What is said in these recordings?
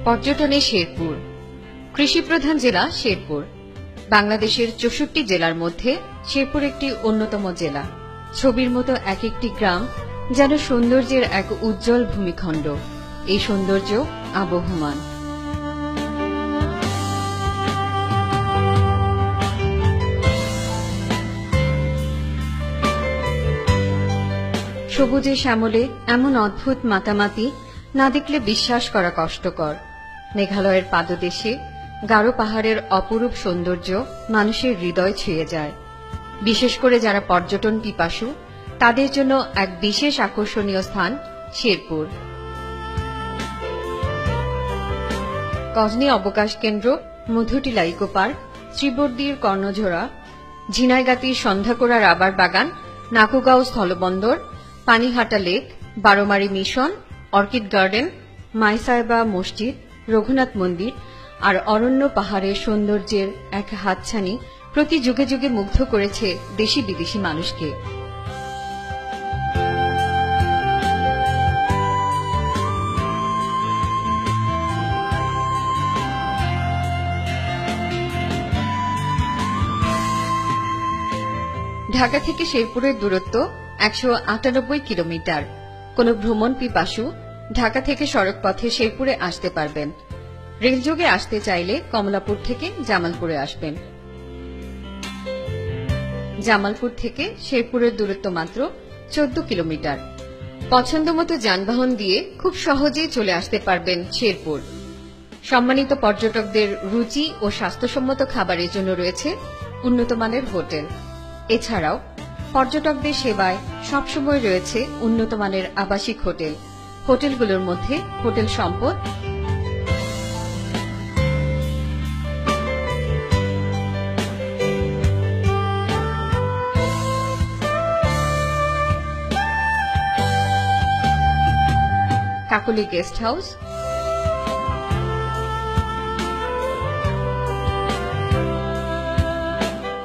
পর্যটনে শেরপুর। কৃষিপ্রধান জেলা শেরপুর। বাংলাদেশের ৬৪ জেলার মধ্যে শেরপুর একটি অন্যতম জেলা। ছবির মতো এক একটি গ্রাম যেন সৌন্দর্যের এক উজ্জ্বল ভূমিখণ্ড। এই সৌন্দর্য আবহমান। সবুজে শ্যামলে এমন অদ্ভুত মাতামাতি না দেখলে বিশ্বাস করা কষ্টকর। মেঘালয়ের পাদদেশে গারো পাহাড়ের অপরূপ সৌন্দর্য মানুষের হৃদয় ছুঁয়ে যায়। বিশেষ করে যারা পর্যটন পিপাসু তাদের জন্য এক বিশেষ আকর্ষণীয় স্থান শেরপুর। গজনী অবকাশ কেন্দ্র, মধুটিলা ইকো পার্ক, শ্রীবর্দীর কর্ণঝোড়া, ঝিনাইগাতির সন্ধ্যাকোড়া রাবার বাগান, নাকুগাঁও স্থলবন্দর, Panihata lake, Baromari mission, orchid garden, Maisaheba মসজিদ, রঘুনাথ মন্দির আর অরণ্য পাহাড়ের সৌন্দর্যের এক হাতছানি প্রতি যুগে যুগে মুগ্ধ করেছে দেশি বিদেশি মানুষকে। ঢাকা থেকে শেরপুরের দূরত্ব ১৯৮ কিলোমিটার। কোন ভ্রমণ পিপাসু ঢাকা থেকে সড়ক পথে শেরপুরে আসতে পারবেন। রেলযোগে আসতে চাইলে কমলাপুর থেকে জামালপুরে আসবেন। জামালপুর থেকে শেরপুরের দূরত্ব মাত্র ১৪ কিলোমিটার। পছন্দমতো যানবাহন দিয়ে খুব সহজেই চলে আসতে পারবেন শেরপুর। সম্মানিত পর্যটকদের রুচি ও স্বাস্থ্যসম্মত খাবারের জন্য রয়েছে উন্নতমানের হোটেল। এছাড়াও পর্যটকদের সেবায় সবসময় রয়েছে উন্নতমানের আবাসিক হোটেল। হোটেলগুলোর মধ্যে hotel Sampad, Kakoli guest house,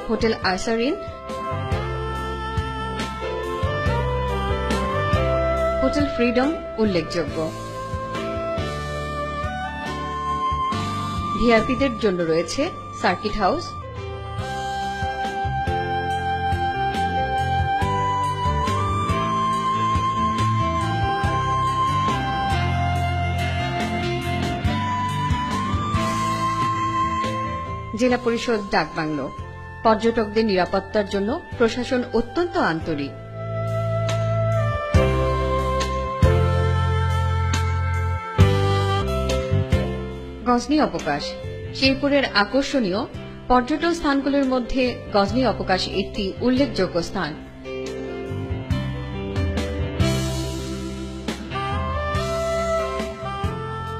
hotel Asarin, hotel freedom উল্লেখযোগ্য। ভিআইপিদের জন্য রয়েছে সার্কিট হাউস, জেলা পরিষদ ডাকবাংলো। পর্যটকদের নিরাপত্তার জন্য প্রশাসন অত্যন্ত আন্তরিক। গজনী অবকাশ। শেরপুরের আকর্ষণীয় পর্যটন স্থানগুলোর মধ্যে গজনী অবকাশ একটি উল্লেখযোগ্য স্থান।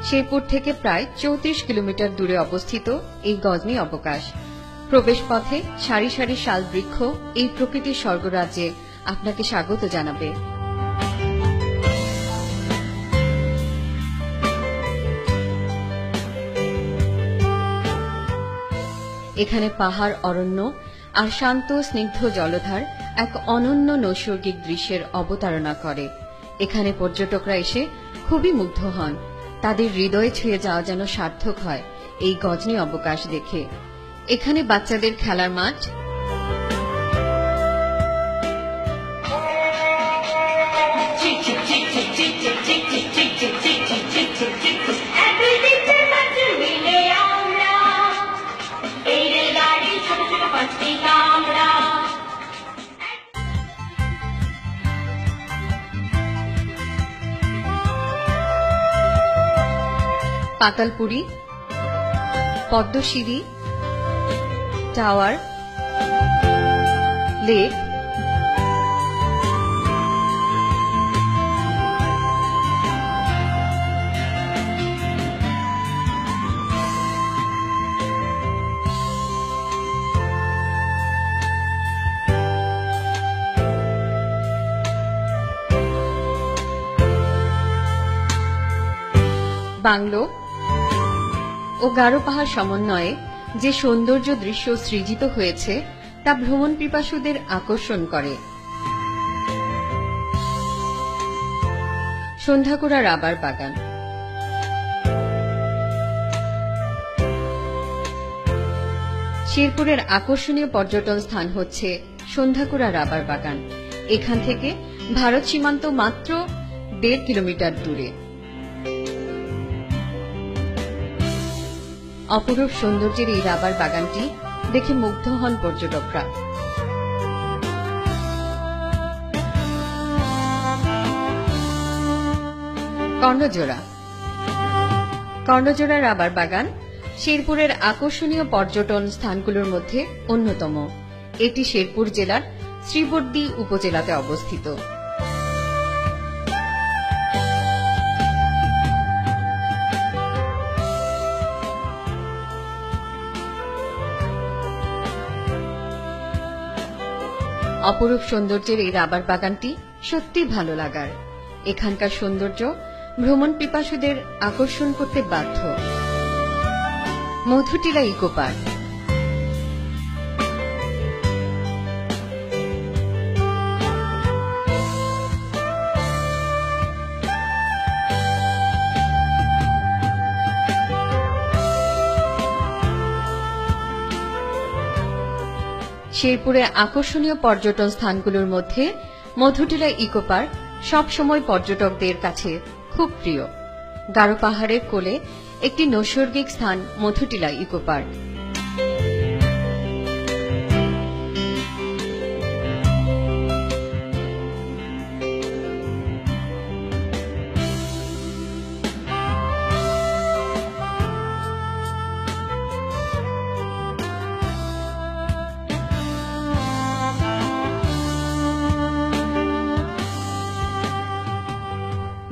শেরপুর থেকে প্রায় ৩৪ কিলোমিটার দূরে অবস্থিত এই গজনী অবকাশ। প্রবেশ পথে সারি সারি শাল বৃক্ষ এই প্রকৃতির স্বর্গরাজ্যে আপনাকে স্বাগত জানাবে। এখানে পাহাড়, অরণ্য আর শান্ত স্নিগ্ধ জলধার এক অনন্য নৈসর্গিক দৃশ্যের অবতারণা করে। এখানে পর্যটকরা এসে খুবই মুগ্ধ হন। তাদের হৃদয়ে ছুঁয়ে যাওয়া যেন সার্থক হয় এই গজনী অবকাশ দেখে। এখানে বাচ্চাদের খেলার মাঠ, পাতালপুরি, পদ্মশিরি, টাওয়ার, লেক, বাংলো ও গারো পাহাড় সমন্বয়ে যে সৌন্দর্য দৃশ্য সৃজিত হয়েছে তা ভ্রমণ পিপাসুদের আকর্ষণ করে। সন্ধ্যাকোড়া রাবার বাগান। শেরপুরের আকর্ষণীয় পর্যটন স্থান হচ্ছে সন্ধ্যাকুড়া রাবার বাগান। এখান থেকে ভারত সীমান্ত মাত্র 1.5 কিলোমিটার দূরে। অপরূপ সৌন্দর্যের এই রাবার বাগানটি দেখে মুগ্ধ হন পর্যটকরা। কর্ণজোড়া। কর্ণজোড়া রাবার বাগান শেরপুরের আকর্ষণীয় পর্যটন স্থানগুলোর মধ্যে অন্যতম। এটি শেরপুর জেলার শ্রীবর্দী উপজেলাতে অবস্থিত। অপরূপ সৌন্দর্যের এই রাবার বাগানটি সত্যি ভালো লাগার। এখানকার সৌন্দর্য ভ্রমণ পিপাসুদের আকর্ষণ করতে বাধ্য। Madhutila eco park. শেরপুরে আকর্ষণীয় পর্যটন স্থানগুলোর মধ্যে মধুটিলা ইকো পার্ক সবসময় পর্যটকদের কাছে খুব প্রিয়। গারো পাহাড়ের কোলে একটি নৈসর্গিক স্থান মধুটিলা ইকো পার্ক।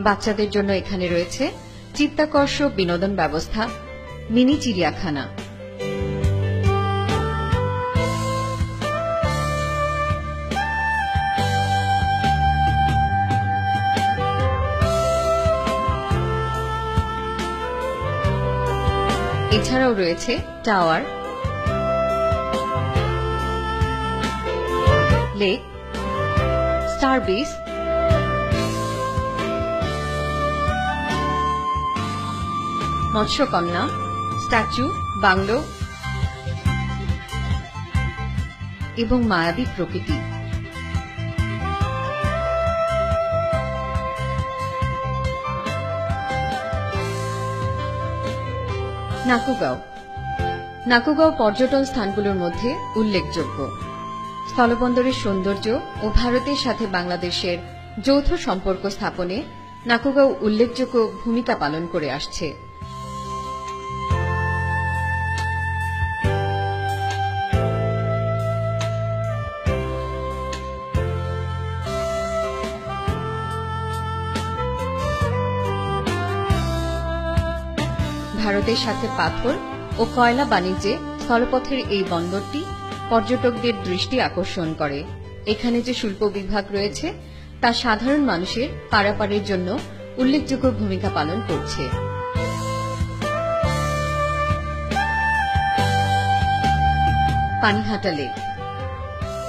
বাচ্চাদের জন্য এখানে রয়েছে চিত্তাকর্ষক বিনোদন ব্যবস্থা, মিনি চিড়িয়াখানা। এছাড়াও রয়েছে টাওয়ার, লেক, স্টার বিচ, মৎস্যকন্যা, স্ট্যাচু, বাংলো এবং মায়াবী প্রকৃতি। নাকুগাঁও। নাকুগাঁও পর্যটন স্থানগুলোর মধ্যে উল্লেখযোগ্য। স্থলবন্দরের সৌন্দর্য ও ভারতের সাথে বাংলাদেশের যৌথ সম্পর্ক স্থাপনে নাকুগাঁও উল্লেখযোগ্য ভূমিকা পালন করে আসছে। ভারতের সাথে পাথর ও কয়লা বাণিজ্যে স্থলপথের এই বন্দরটি পর্যটকদের দৃষ্টি আকর্ষণ করে। এখানে যে শুল্ক বিভাগ রয়েছে তা সাধারণ মানুষের পারাপারের জন্য উল্লেখযোগ্য ভূমিকা পালন করছে। পানিহাটা লেক।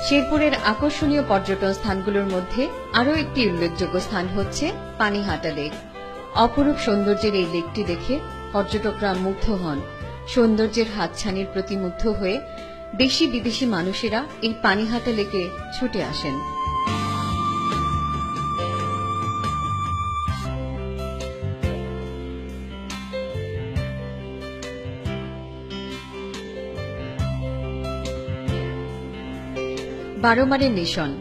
শেরপুরের আকর্ষণীয় পর্যটন স্থানগুলোর মধ্যে আরও একটি উল্লেখযোগ্য স্থান হচ্ছে পানিহাটা লেক। অপরূপ সৌন্দর্যের এই লেকটি দেখে পর্যটকরা মুগ্ধ হন। সৌন্দর্যের হাতছানির প্রতি মুগ্ধ হয়ে দেশি বিদেশি মানুষেরা এই পানিহাটা লেকে ছুটে আসেন। বারোমারি মিশন।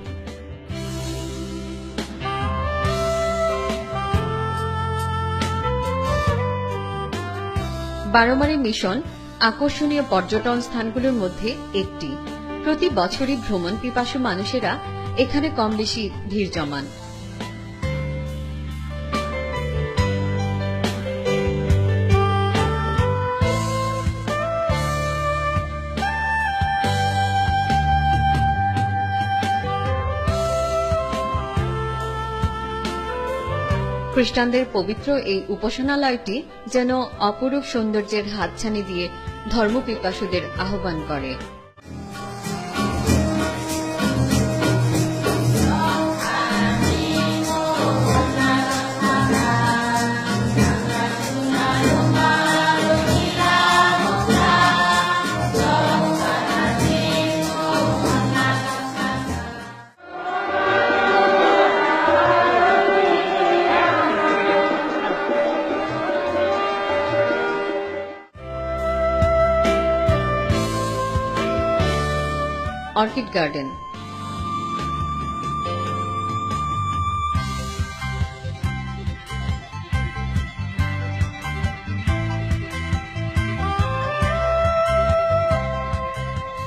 বারোমারি মিশন আকর্ষণীয় পর্যটন স্থানগুলোর মধ্যে একটি। প্রতি বছরই ভ্রমণ পিপাসু মানুষেরা এখানে কম বেশি ভিড় জমান। খ্রিস্টানদের পবিত্র এই উপাসনালয়টি যেন অপরূপ সৌন্দর্যের হাতছানি দিয়ে ধর্মপিপাসুদের আহ্বান করে। Orchid garden.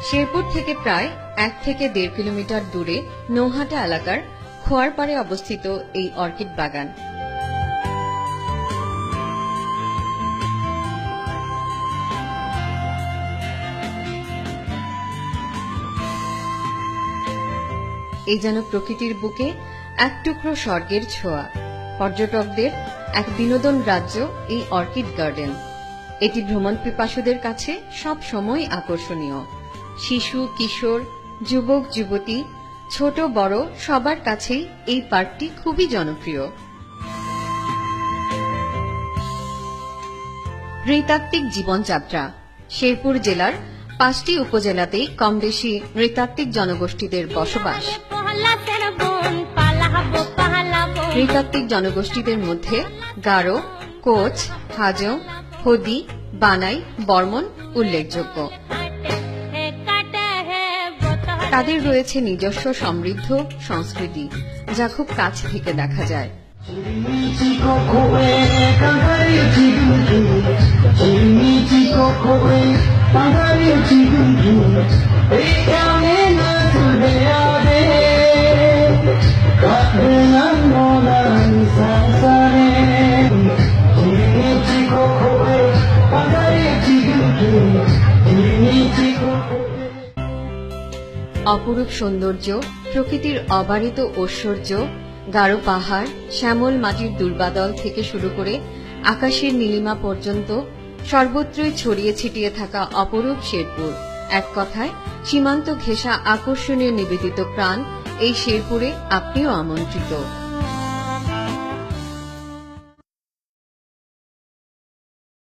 শেরপুর থেকে প্রায় 1 থেকে 1.5 কিলোমিটার দূরে নৌহাটা এলাকার খোয়ারপাড়ে অবস্থিত এই অর্কিড বাগান। এই যেন প্রকৃতির বুকে এক টুকরো স্বর্গের ছোঁয়া। পর্যটকদের এক বিনোদন রাজ্য এই অর্কিড গার্ডেন। এটি ভ্রমণ পিপাসুদের কাছে সব সময় আকর্ষণীয়। শিশু, কিশোর, যুবক, যুবতী, ছোট বড় সবার কাছেই এই পার্কটি খুবই জনপ্রিয়। নৃতাত্ত্বিক জীবনযাত্রা। শেরপুর জেলার 5টি উপজেলাতেই কমবেশি নৃতাত্ত্বিক জনগোষ্ঠীদের বসবাস। নৃতাত্ত্বিক জনগোষ্ঠীদের মধ্যে গারো, কোচ, হাজং, হদি, বানাই, বর্মন উল্লেখযোগ্য। তাদের রয়েছে নিজস্ব সমৃদ্ধ সংস্কৃতি, যা খুব কাছ থেকে দেখা যায়। অপরূপ সৌন্দর্য, প্রকৃতির অবারিত ঐশ্বর্য, গাঢ় পাহাড়, শ্যামল মাটির দুর্বাদল থেকে শুরু করে আকাশের নীলিমা পর্যন্ত সর্বত্রই ছড়িয়ে ছিটিয়ে থাকা অপরূপ শেরপুর। এক কথায় সীমান্ত ঘেঁষা আকর্ষণীয় নিবেদিত প্রাণ এই শেরপুরে আপনিও আমন্ত্রিত।